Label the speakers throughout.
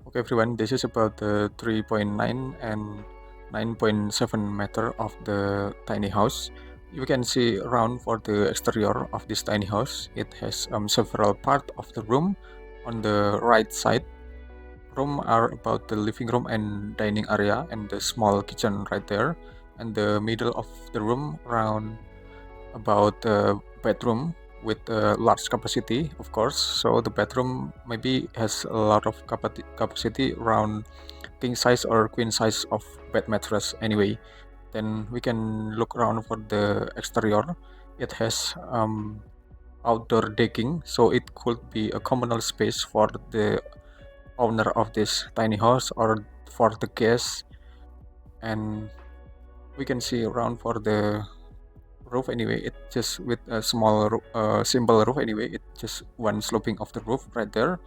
Speaker 1: Okay everyone, this is about the 3.9 and 9.7 meter of the tiny house. You can see around for the exterior of this tiny house. It has several parts of the room. On the right side, room are about the living room and dining area and the small kitchen right there. And the middle of the room around about the bedroom with a large capacity, of course. So the bedroom maybe has a lot of capacity around king size or queen size of bed mattress anyway. Then we can look around for the exterior. It has outdoor decking, so it could be a communal space for the owner of this tiny house or for the guests. And we can see around for the roof anyway. It just with a simple roof anyway. It just one sloping of the roof right there.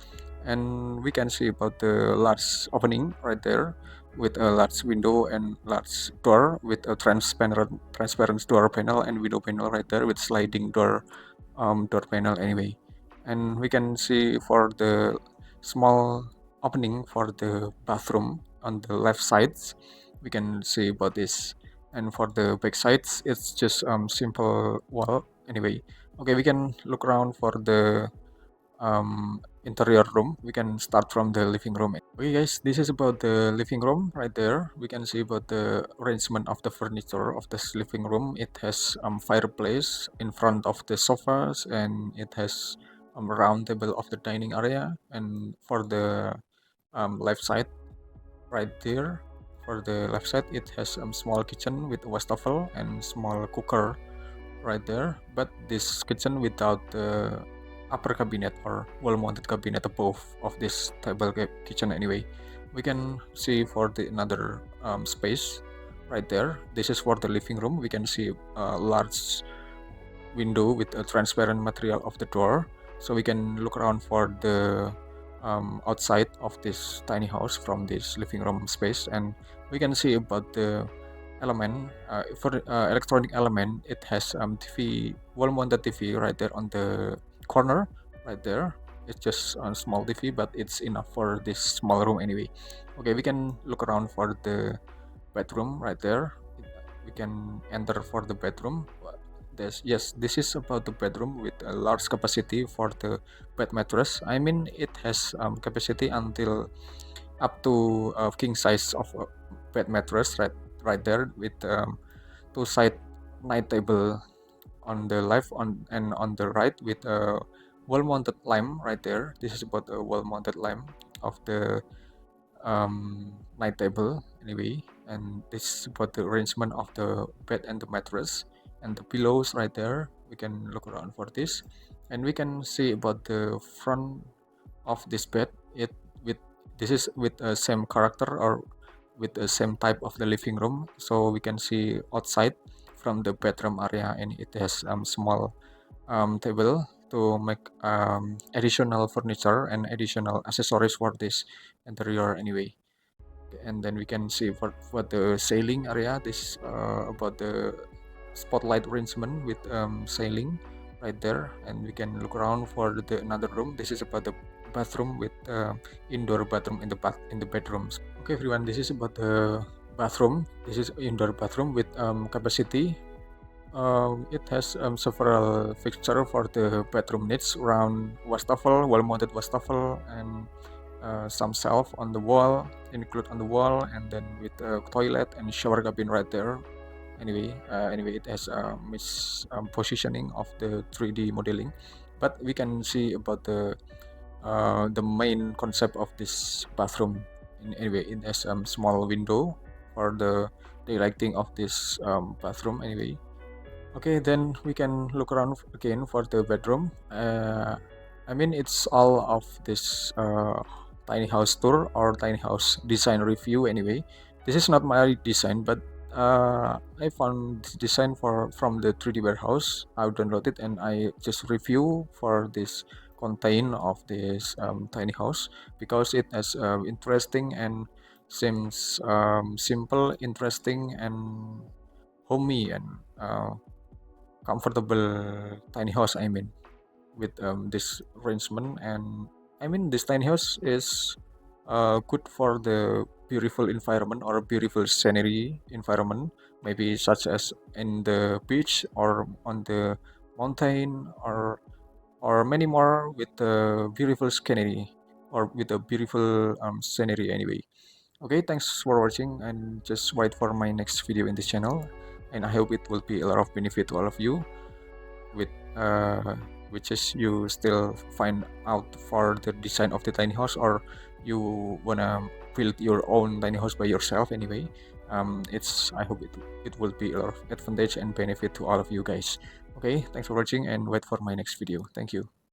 Speaker 1: And we can see about the large opening right there with a large window and large door with a transparent door panel and window panel right there with sliding door panel anyway. And we can see for the small opening for the bathroom on the left sides. We can see about this. And for the back sides, it's just simple wall anyway. Okay, we can look around for the interior room. We can start from the living room. Okay guys, this is about the living room right there. We can see about the arrangement of the furniture of this living room. It has fireplace in front of the sofas, and it has round table of the dining area. And for the left side right there, for the left side, it has small kitchen with wastafel and small cooker right there. But this kitchen without the upper cabinet or wall-mounted cabinet above of this kitchen anyway. We can see for the another space right there. This is for the living room. We can see a large window with a transparent material of the door, so we can look around for the outside of this tiny house from this living room space. And we can see about the element for electronic element. It has TV, wall mounted TV right there on the corner right there. It's just a small TV, but it's enough for this small room anyway. Okay, we can look around for the bedroom right there. We can enter for the bedroom. This is about the bedroom with a large capacity for the bed mattress. I mean, it has capacity until up to king size of bed mattress right there with two side night table on the left on the right with a wall mounted lamp right there. This is about a wall mounted lamp of the night table anyway. And this is about the arrangement of the bed and the mattress and the pillows right there. We can look around for this, and we can see about the front of this bed. It with this is with the same character or with the same type of the living room, so we can see outside from the bedroom area. And it has small table to make additional furniture and additional accessories for this interior anyway. And then we can see for the sailing area. This about the spotlight arrangement with sailing right there. And we can look around for the another room. This is about the bathroom with indoor bathroom in the bedrooms. Okay everyone, this is about the bathroom. This is indoor bathroom with capacity. It has several fixture for the bedroom needs around wastafel, wall-mounted wastafel, and some shelf on the wall, include on the wall, and then with a toilet and shower cabin right there. Anyway, it has a positioning of the 3D modeling, but we can see about the main concept of this bathroom. Anyway, it has small window for the lighting of this bathroom anyway. Okay, then we can look around again for the bedroom. I mean, it's all of this tiny house tour or tiny house design review anyway. This is not my design, but I found this design from the 3D warehouse. I downloaded it and I just review for this contain of this tiny house because it has interesting and seems simple, interesting, and homey and comfortable tiny house. I mean, with this arrangement. And I mean, this tiny house is good for the beautiful environment or beautiful scenery environment, maybe such as in the beach or on the mountain or many more with the beautiful scenery or with a beautiful scenery anyway. Okay, thanks for watching and just wait for my next video in this channel, and I hope it will be a lot of benefit to all of you with which is you still find out for the design of the tiny house, or you wanna build your own tiny house by yourself anyway. It's I hope it will be a lot of advantage and benefit to all of you guys. Okay, thanks for watching and wait for my next video. Thank you.